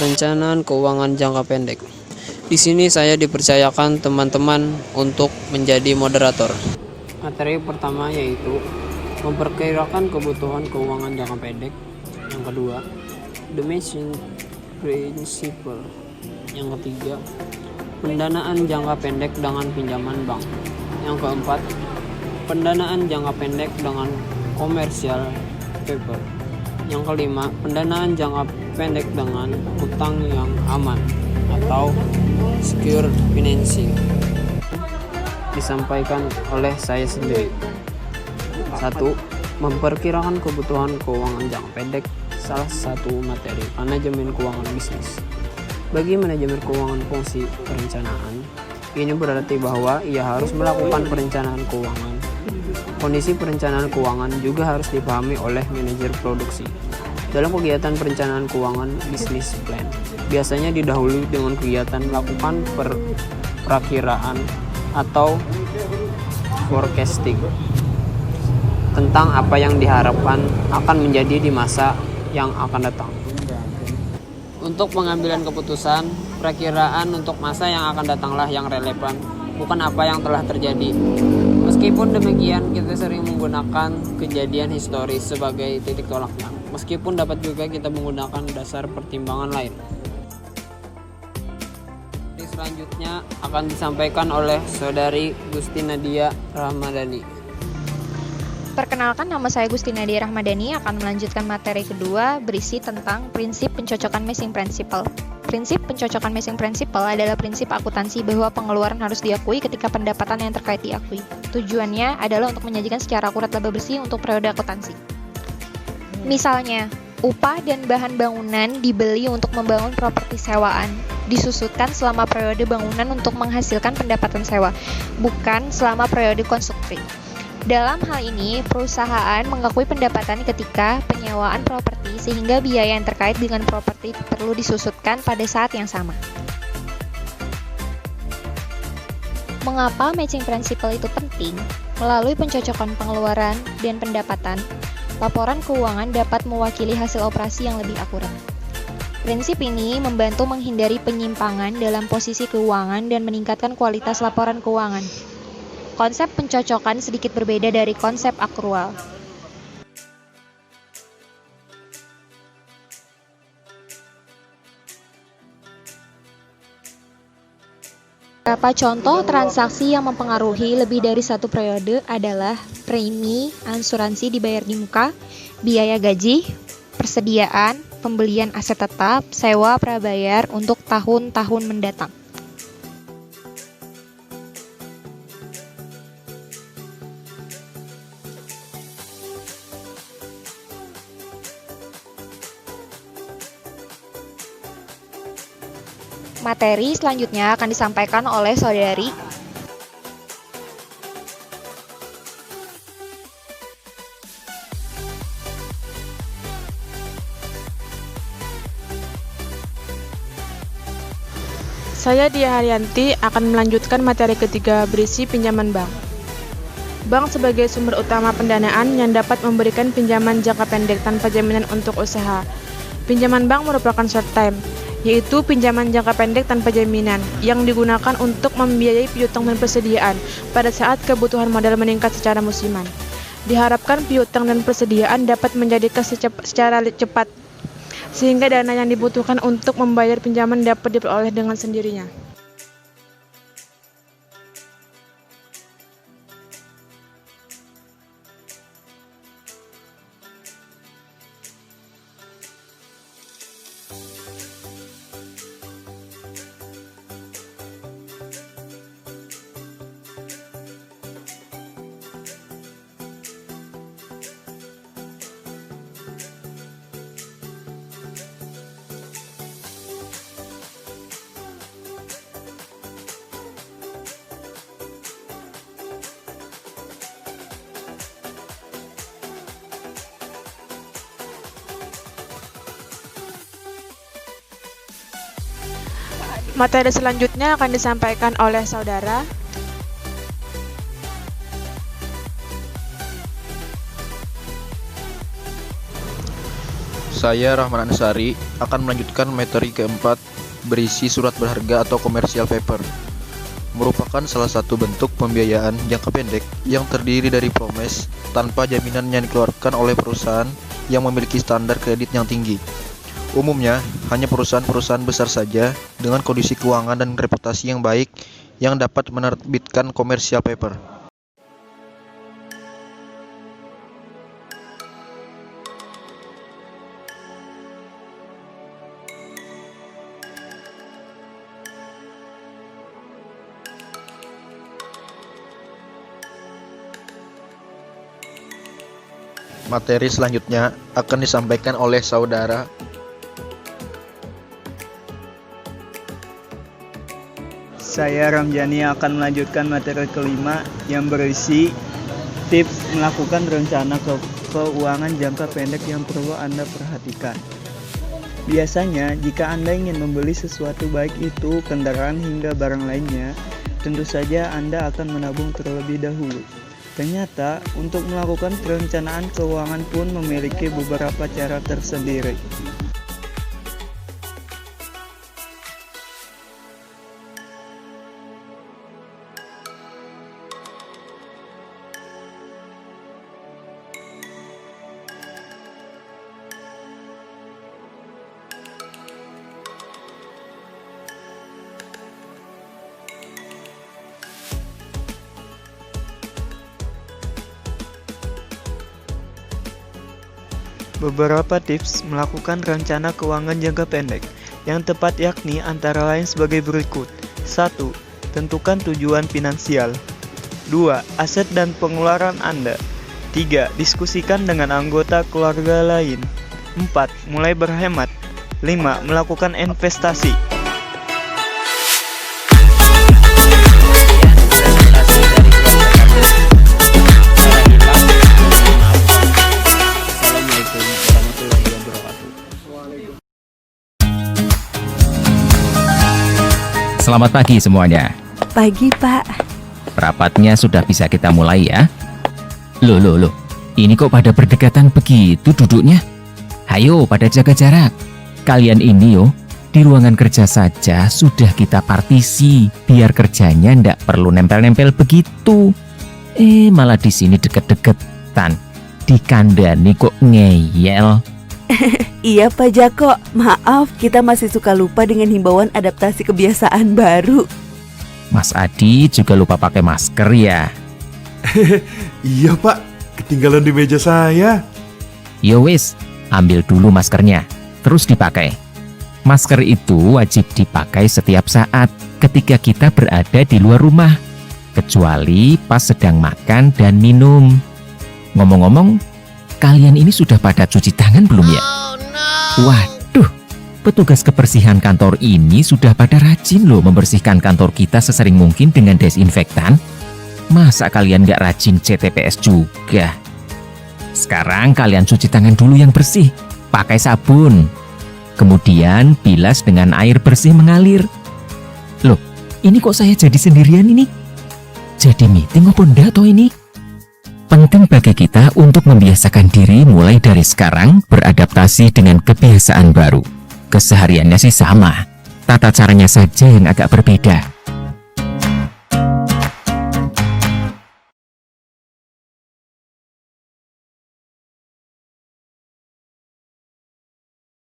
Perencanaan keuangan jangka pendek. Di sini saya dipercayakan teman-teman untuk menjadi moderator. Materi pertama yaitu memperkirakan kebutuhan keuangan jangka pendek. Yang kedua, the matching principle. Yang ketiga, pendanaan jangka pendek dengan pinjaman bank. Yang keempat, pendanaan jangka pendek dengan commercial paper. Yang kelima, pendanaan jangka pendek dengan utang yang aman atau secure financing. Disampaikan oleh saya sendiri. 1. Memperkirakan kebutuhan keuangan jangka pendek. Salah satu materi manajemen keuangan bisnis. Bagi manajemen keuangan fungsi perencanaan, ini berarti bahwa ia harus melakukan perencanaan keuangan. Kondisi perencanaan keuangan juga harus dipahami oleh manajer produksi. Dalam kegiatan perencanaan keuangan bisnis plan, biasanya didahului dengan kegiatan melakukan perakiraan atau forecasting tentang apa yang diharapkan akan menjadi di masa yang akan datang. Untuk pengambilan keputusan, perakiraan untuk masa yang akan datanglah yang relevan, bukan apa yang telah terjadi. Meskipun demikian, kita sering menggunakan kejadian historis sebagai titik tolaknya. Meskipun dapat juga kita menggunakan dasar pertimbangan lain. Selanjutnya akan disampaikan oleh Saudari Gusti Nadia Rahmadani. Perkenalkan, nama saya Gusti Nadia Rahmadani akan melanjutkan materi kedua berisi tentang prinsip pencocokan matching principle. Prinsip pencocokan matching principle adalah prinsip akuntansi bahwa pengeluaran harus diakui ketika pendapatan yang terkait diakui. Tujuannya adalah untuk menyajikan secara akurat laba bersih untuk periode akuntansi. Misalnya, upah dan bahan bangunan dibeli untuk membangun properti sewaan, disusutkan selama periode bangunan untuk menghasilkan pendapatan sewa, bukan selama periode konstruksi. Dalam hal ini, perusahaan mengakui pendapatan ketika penyewaan properti sehingga biaya yang terkait dengan properti perlu disusutkan pada saat yang sama. Mengapa matching principle itu penting? Melalui pencocokan pengeluaran dan pendapatan, laporan keuangan dapat mewakili hasil operasi yang lebih akurat. Prinsip ini membantu menghindari penyimpangan dalam posisi keuangan dan meningkatkan kualitas laporan keuangan. Konsep pencocokan sedikit berbeda dari konsep akrual. Beberapa contoh transaksi yang mempengaruhi lebih dari satu periode adalah premi, asuransi dibayar di muka, biaya gaji, persediaan, pembelian aset tetap, sewa prabayar untuk tahun-tahun mendatang. Materi selanjutnya akan disampaikan oleh Saudari Saya Dia Haryanti akan melanjutkan materi ketiga berisi pinjaman bank. Bank sebagai sumber utama pendanaan yang dapat memberikan pinjaman jangka pendek tanpa jaminan untuk usaha. Pinjaman bank merupakan short time, yaitu pinjaman jangka pendek tanpa jaminan yang digunakan untuk membiayai piutang dan persediaan pada saat kebutuhan modal meningkat secara musiman. Diharapkan piutang dan persediaan dapat menjadikan secara cepat, sehingga dana yang dibutuhkan untuk membayar pinjaman dapat diperoleh dengan sendirinya. Materi selanjutnya akan disampaikan oleh Saudara Saya Rahman Ansari akan melanjutkan materi keempat berisi surat berharga atau commercial paper. Merupakan salah satu bentuk pembiayaan jangka pendek yang terdiri dari promes tanpa jaminan yang dikeluarkan oleh perusahaan yang memiliki standar kredit yang tinggi. Umumnya, hanya perusahaan-perusahaan besar saja dengan kondisi keuangan dan reputasi yang baik yang dapat menerbitkan commercial paper. Materi selanjutnya akan disampaikan oleh saudara. Saya Ramjani akan melanjutkan materi kelima yang berisi tips melakukan rencana keuangan jangka pendek yang perlu Anda perhatikan. Biasanya, jika Anda ingin membeli sesuatu baik itu kendaraan hingga barang lainnya, tentu saja Anda akan menabung terlebih dahulu. Ternyata, untuk melakukan perencanaan keuangan pun memiliki beberapa cara tersendiri. Beberapa tips melakukan rencana keuangan jangka pendek yang tepat yakni antara lain sebagai berikut. 1. Tentukan tujuan finansial. 2. Aset dan pengeluaran Anda. 3. Diskusikan dengan anggota keluarga lain. 4. Mulai berhemat. 5. Melakukan investasi. Selamat pagi semuanya. Pagi, Pak. Rapatnya sudah bisa kita mulai ya. Loh. Ini kok pada berdekatan begitu duduknya? Hayo pada jaga jarak. Kalian ini di ruangan kerja saja sudah kita partisi biar kerjanya ndak perlu nempel-nempel begitu. Malah di sini deket-deketan. Dikandani kok ngeyel. Iya, Pak Jako. Maaf, kita masih suka lupa dengan himbauan adaptasi kebiasaan baru. Mas Adi juga lupa pakai masker ya. Iya, Pak. Ketinggalan di meja saya. Yo wis, ambil dulu maskernya, terus dipakai. Masker itu wajib dipakai setiap saat ketika kita berada di luar rumah, kecuali pas sedang makan dan minum. Ngomong-ngomong, kalian ini sudah pada cuci tangan belum ya? Waduh, petugas kebersihan kantor ini sudah pada rajin loh membersihkan kantor kita sesering mungkin dengan desinfektan. Masa kalian gak rajin CTPS juga? Sekarang kalian cuci tangan dulu yang bersih, pakai sabun. Kemudian bilas dengan air bersih mengalir. Loh, ini kok saya jadi sendirian ini? Jadi meeting apa ndak toh ini? Penting bagi kita untuk membiasakan diri mulai dari sekarang beradaptasi dengan kebiasaan baru. Kesehariannya sih sama, tata caranya saja yang agak berbeda.